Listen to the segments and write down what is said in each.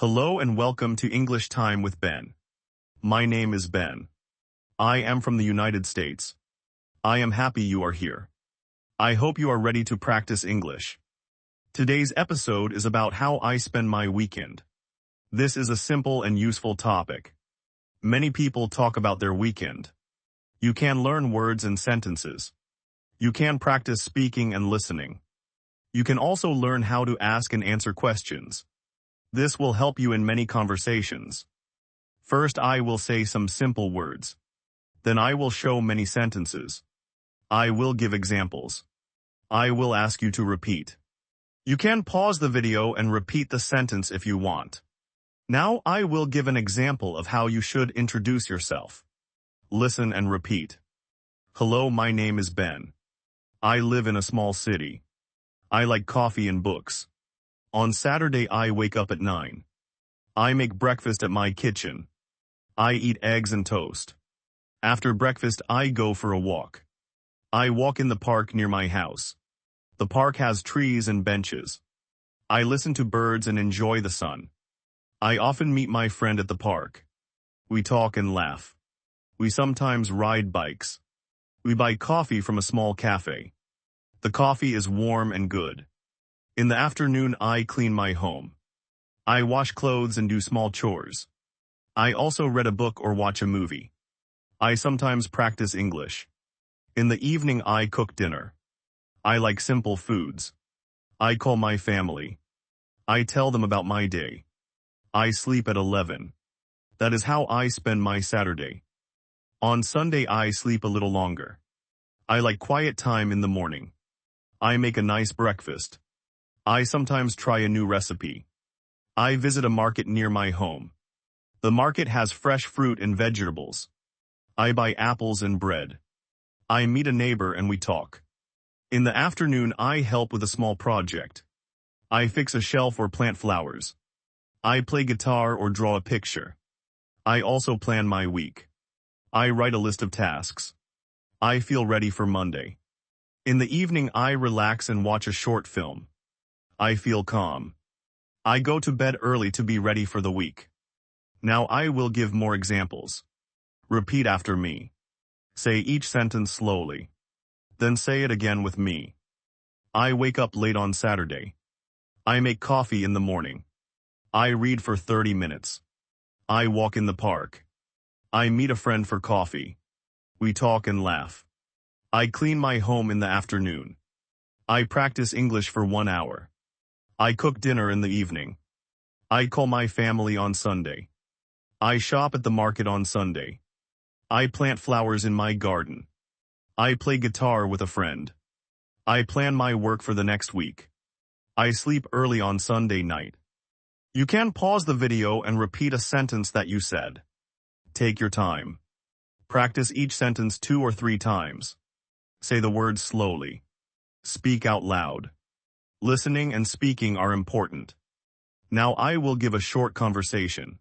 Hello and welcome to English Time with Ben. My name is Ben. I am from the United States. I am happy you are here. I hope you are ready to practice English. Today's episode is about how I spend my weekend. This is a simple and useful topic. Many people talk about their weekend. You can learn words and sentences. You can practice speaking and listening. You can also learn how to ask and answer questions. This will help you in many conversations. First, I will say some simple words. Then I will show many sentences. I will give examples. I will ask you to repeat. You can pause the video and repeat the sentence if you want. Now I will give an example of how you should introduce yourself. Listen and repeat. Hello, my name is Ben. I live in a small city. I like coffee and books. On Saturday I wake up at 9. I make breakfast at my kitchen. I eat eggs and toast. After breakfast I go for a walk. I walk in the park near my house. The park has trees and benches. I listen to birds and enjoy the sun. I often meet my friend at the park. We talk and laugh. We sometimes ride bikes. We buy coffee from a small cafe. The coffee is warm and good. In the afternoon I clean my home. I wash clothes and do small chores. I also read a book or watch a movie. I sometimes practice English. In the evening I cook dinner. I like simple foods. I call my family. I tell them about my day. I sleep at 11. That is how I spend my Saturday. On Sunday I sleep a little longer. I like quiet time in the morning. I make a nice breakfast. I sometimes try a new recipe. I visit a market near my home. The market has fresh fruit and vegetables. I buy apples and bread. I meet a neighbor and we talk. In the afternoon I help with a small project. I fix a shelf or plant flowers. I play guitar or draw a picture. I also plan my week. I write a list of tasks. I feel ready for Monday. In the evening I relax and watch a short film. I feel calm. I go to bed early to be ready for the week. Now I will give more examples. Repeat after me. Say each sentence slowly. Then say it again with me. I wake up late on Saturday. I make coffee in the morning. I read for 30 minutes. I walk in the park. I meet a friend for coffee. We talk and laugh. I clean my home in the afternoon. I practice English for 1 hour. I cook dinner in the evening. I call my family on Sunday. I shop at the market on Sunday. I plant flowers in my garden. I play guitar with a friend. I plan my work for the next week. I sleep early on Sunday night. You can pause the video and repeat a sentence that you said. Take your time. Practice each sentence 2 or 3 times. Say the words slowly. Speak out loud. Listening and speaking are important. Now I will give a short conversation.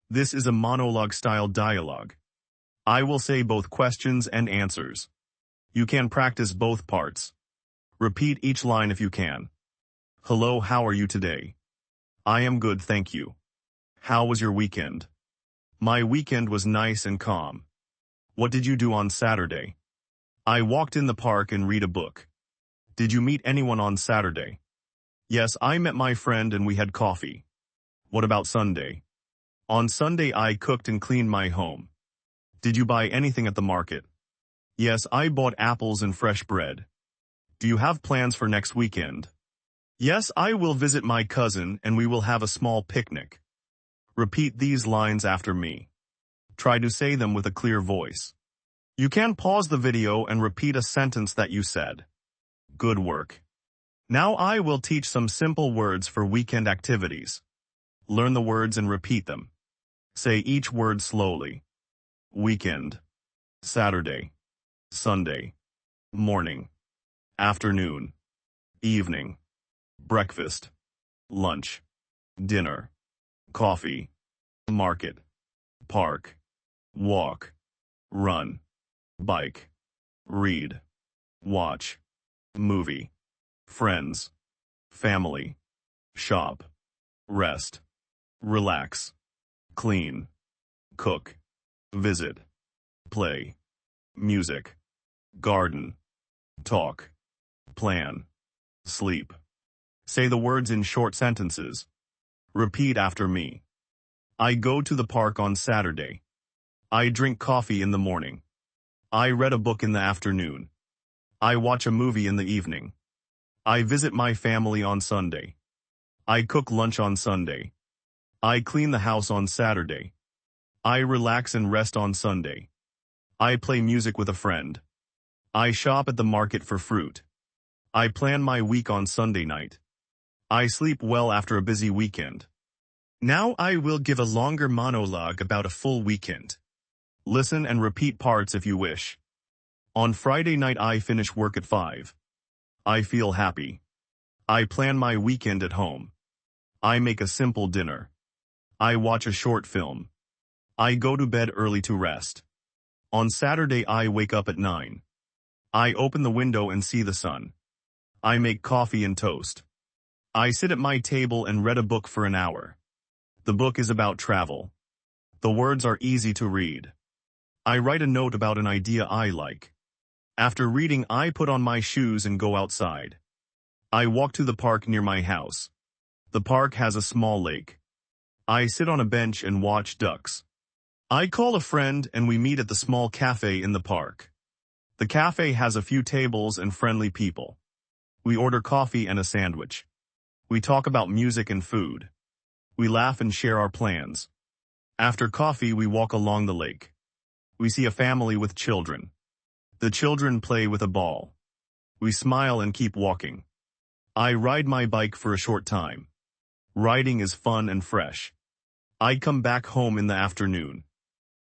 This is a monologue-style dialogue. I will say both questions and answers. You can practice both parts. Repeat each line if you can. Hello, how are you today? I am good, thank you. How was your weekend? My weekend was nice and calm. What did you do on Saturday? I walked in the park and read a book. Did you meet anyone on Saturday? Yes, I met my friend and we had coffee. What about Sunday? On Sunday I cooked and cleaned my home. Did you buy anything at the market? Yes, I bought apples and fresh bread. Do you have plans for next weekend? Yes, I will visit my cousin and we will have a small picnic. Repeat these lines after me. Try to say them with a clear voice. You can pause the video and repeat a sentence that you said. Good work. Now I will teach some simple words for weekend activities. Learn the words and repeat them. Say each word slowly. Weekend. Saturday. Sunday. Morning. Afternoon. Evening. Breakfast. Lunch. Dinner. Coffee. Market. Park. Walk. Run. Bike. Read. Watch. Movie. Friends. Family. Shop. Rest. relax, clean, cook, visit, play, music, garden, talk, plan, sleep. Say the words in short sentences. Repeat after me. I go to the park on Saturday. I drink coffee in the morning. I read a book in the afternoon. I watch a movie in the evening. I visit my family on Sunday. I cook lunch on Sunday. I clean the house on Saturday. I relax and rest on Sunday. I play music with a friend. I shop at the market for fruit. I plan my week on Sunday night. I sleep well after a busy weekend. Now I will give a longer monologue about a full weekend. Listen and repeat parts if you wish. On Friday night I finish work at 5. I feel happy. I plan my weekend at home. I make a simple dinner. I watch a short film. I go to bed early to rest. On Saturday I wake up at 9. I open the window and see the sun. I make coffee and toast. I sit at my table and read a book for an hour. The book is about travel. The words are easy to read. I write a note about an idea I like. After reading, I put on my shoes and go outside. I walk to the park near my house. The park has a small lake. I sit on a bench and watch ducks. I call a friend and we meet at the small cafe in the park. The cafe has a few tables and friendly people. We order coffee and a sandwich. We talk about music and food. We laugh and share our plans. After coffee, we walk along the lake. We see a family with children. The children play with a ball. We smile and keep walking. I ride my bike for a short time. Riding is fun and fresh. I come back home in the afternoon.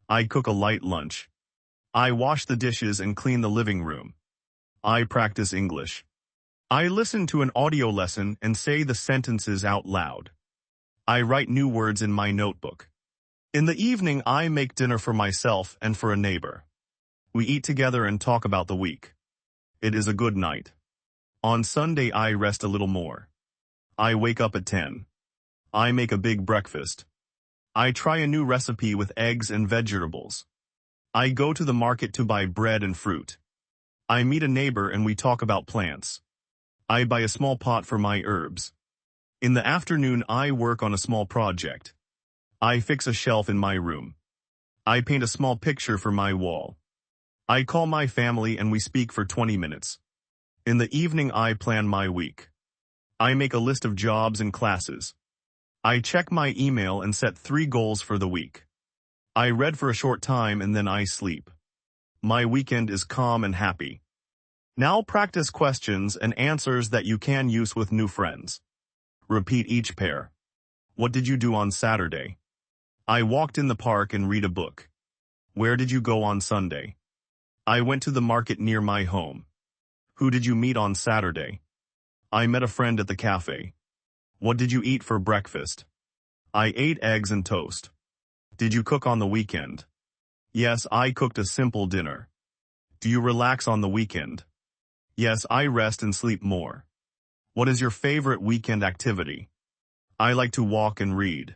I cook a light lunch. I wash the dishes and clean the living room. I practice English. I listen to an audio lesson and say the sentences out loud. I write new words in my notebook. In the evening, I make dinner for myself and for a neighbor. We eat together and talk about the week. It is a good night. On Sunday, I rest a little more. I wake up at 10. I make a big breakfast. I try a new recipe with eggs and vegetables. I go to the market to buy bread and fruit. I meet a neighbor and we talk about plants. I buy a small pot for my herbs. In the afternoon, I work on a small project. I fix a shelf in my room. I paint a small picture for my wall. I call my family and we speak for 20 minutes. In the evening, I plan my week. I make a list of jobs and classes. I check my email and set 3 goals for the week. I read for a short time and then I sleep. My weekend is calm and happy. Now practice questions and answers that you can use with new friends. Repeat each pair. What did you do on Saturday? I walked in the park and read a book. Where did you go on Sunday? I went to the market near my home. Who did you meet on Saturday? I met a friend at the cafe. What did you eat for breakfast? I ate eggs and toast. Did you cook on the weekend? Yes, I cooked a simple dinner. Do you relax on the weekend? Yes, I rest and sleep more. What is your favorite weekend activity? I like to walk and read.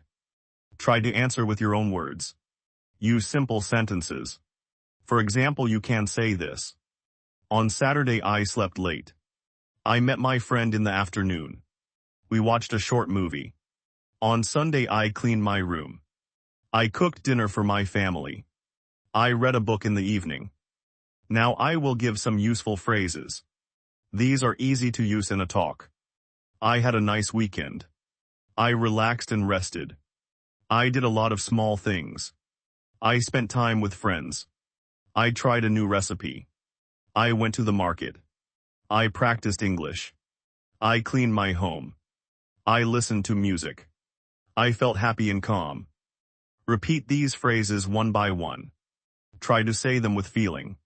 Try to answer with your own words. Use simple sentences. For example, you can say this. On Saturday, I slept late. I met my friend in the afternoon. We watched a short movie. On Sunday, I cleaned my room. I cooked dinner for my family. I read a book in the evening. Now I will give some useful phrases. These are easy to use in a talk. I had a nice weekend. I relaxed and rested. I did a lot of small things. I spent time with friends. I tried a new recipe. I went to the market. I practiced English. I cleaned my home. I listened to music. I felt happy and calm. Repeat these phrases one by one. Try to say them with feeling.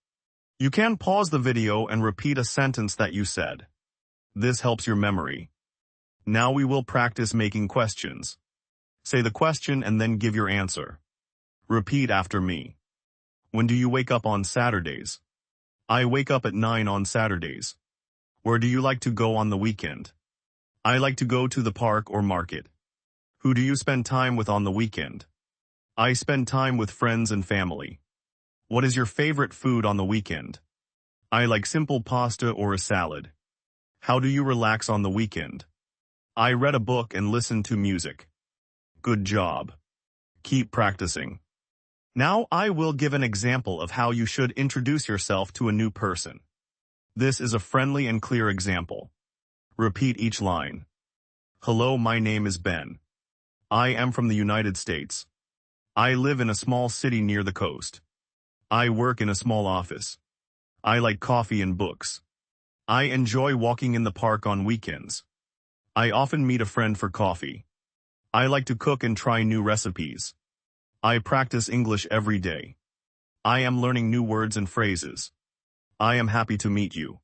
You can pause the video and repeat a sentence that you said. This helps your memory. Now we will practice making questions. Say the question and then give your answer. Repeat after me. When do you wake up on Saturdays? I wake up at 9 on Saturdays. Where do you like to go on the weekend? I like to go to the park or market. Who do you spend time with on the weekend? I spend time with friends and family. What is your favorite food on the weekend? I like simple pasta or a salad. How do you relax on the weekend? I read a book and listened to music. Good job. Keep practicing. Now I will give an example of how you should introduce yourself to a new person. This is a friendly and clear example. Repeat each line. Hello, my name is Ben. I am from the United States. I live in a small city near the coast. I work in a small office. I like coffee and books. I enjoy walking in the park on weekends. I often meet a friend for coffee. I like to cook and try new recipes. I practice English every day. I am learning new words and phrases. I am happy to meet you.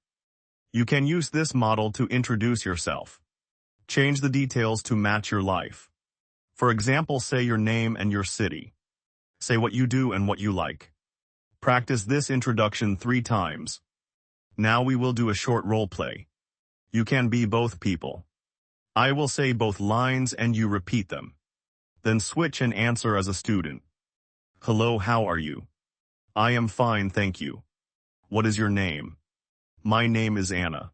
You can use this model to introduce yourself. Change the details to match your life. For example, say your name and your city. Say what you do and what you like. Practice this introduction 3 times. Now we will do a short role play. You can be both people. I will say both lines and you repeat them. Then switch and answer as a student. Hello, how are you? I am fine, thank you. What is your name? My name is Anna.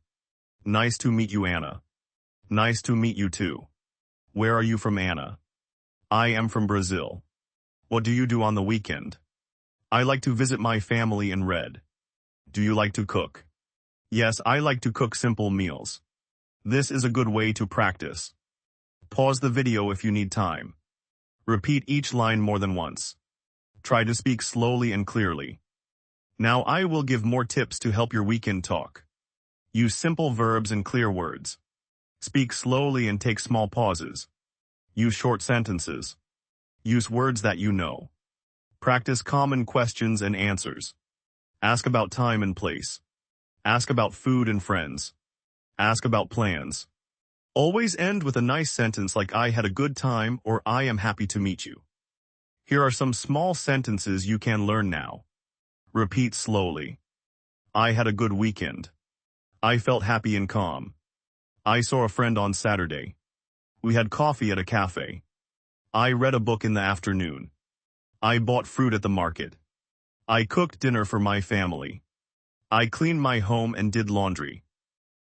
Nice to meet you, Anna. Nice to meet you too. Where are you from, Anna? I am from Brazil. What do you do on the weekend? I like to visit my family and read. Do you like to cook? Yes, I like to cook simple meals. This is a good way to practice. Pause the video if you need time. Repeat each line more than once. Try to speak slowly and clearly. Now I will give more tips to help your weekend talk. Use simple verbs and clear words. Speak slowly and take small pauses. Use short sentences. Use words that you know. Practice common questions and answers. Ask about time and place. Ask about food and friends. Ask about plans. Always end with a nice sentence like I had a good time or I am happy to meet you. Here are some small sentences you can learn now. Repeat slowly. I had a good weekend. I felt happy and calm. I saw a friend on Saturday. We had coffee at a cafe. I read a book in the afternoon. I bought fruit at the market. I cooked dinner for my family. I cleaned my home and did laundry.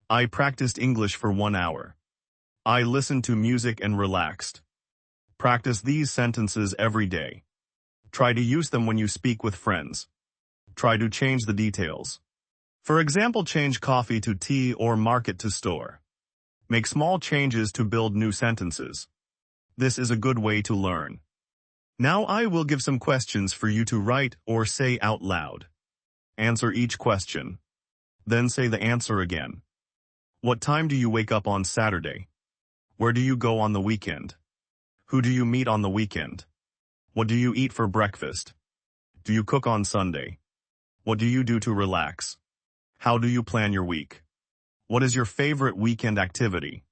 I practiced English for 1 hour. I listened to music and relaxed. Practice these sentences every day. Try to use them when you speak with friends. Try to change the details. For example, change coffee to tea or market to store. Make small changes to build new sentences. This is a good way to learn. Now I will give some questions for you to write or say out loud. Answer each question. Then say the answer again. What time do you wake up on Saturday? Where do you go on the weekend? Who do you meet on the weekend? What do you eat for breakfast? Do you cook on Sunday? What do you do to relax? How do you plan your week? What is your favorite weekend activity?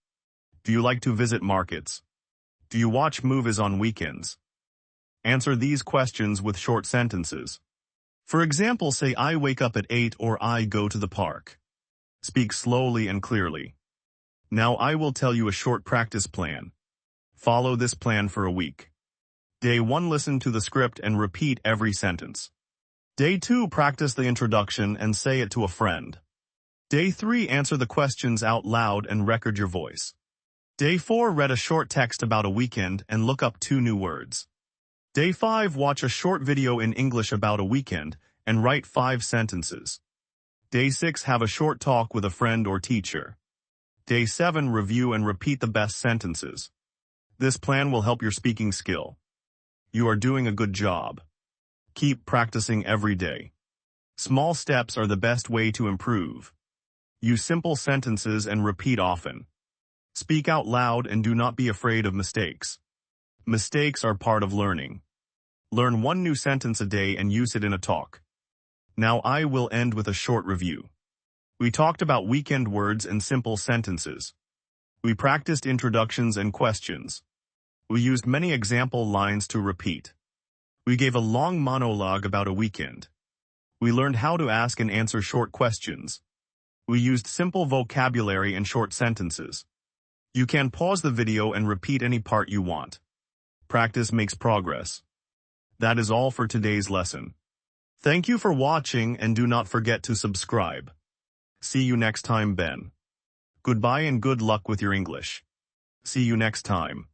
Do you like to visit markets? Do you watch movies on weekends? Answer these questions with short sentences. For example, say I wake up at 8 or I go to the park. Speak slowly and clearly. Now I will tell you a short practice plan. Follow this plan for a week. Day 1, listen to the script and repeat every sentence. Day 2, practice the introduction and say it to a friend. Day 3, answer the questions out loud and record your voice. Day 4, read a short text about a weekend and look up 2 new words. Day 5, watch a short video in English about a weekend and write 5 sentences. Day 6, have a short talk with a friend or teacher. Day 7, review and repeat the best sentences. This plan will help your speaking skill. You are doing a good job. Keep practicing every day. Small steps are the best way to improve. Use simple sentences and repeat often. Speak out loud and do not be afraid of mistakes. Mistakes are part of learning. Learn 1 new sentence a day and use it in a talk. Now I will end with a short review. We talked about weekend words and simple sentences. We practiced introductions and questions. We used many example lines to repeat. We gave a long monologue about a weekend. We learned how to ask and answer short questions. We used simple vocabulary and short sentences. You can pause the video and repeat any part you want. Practice makes progress. That is all for today's lesson. Thank you for watching and do not forget to subscribe. See you next time, Ben. Goodbye and good luck with your English. See you next time.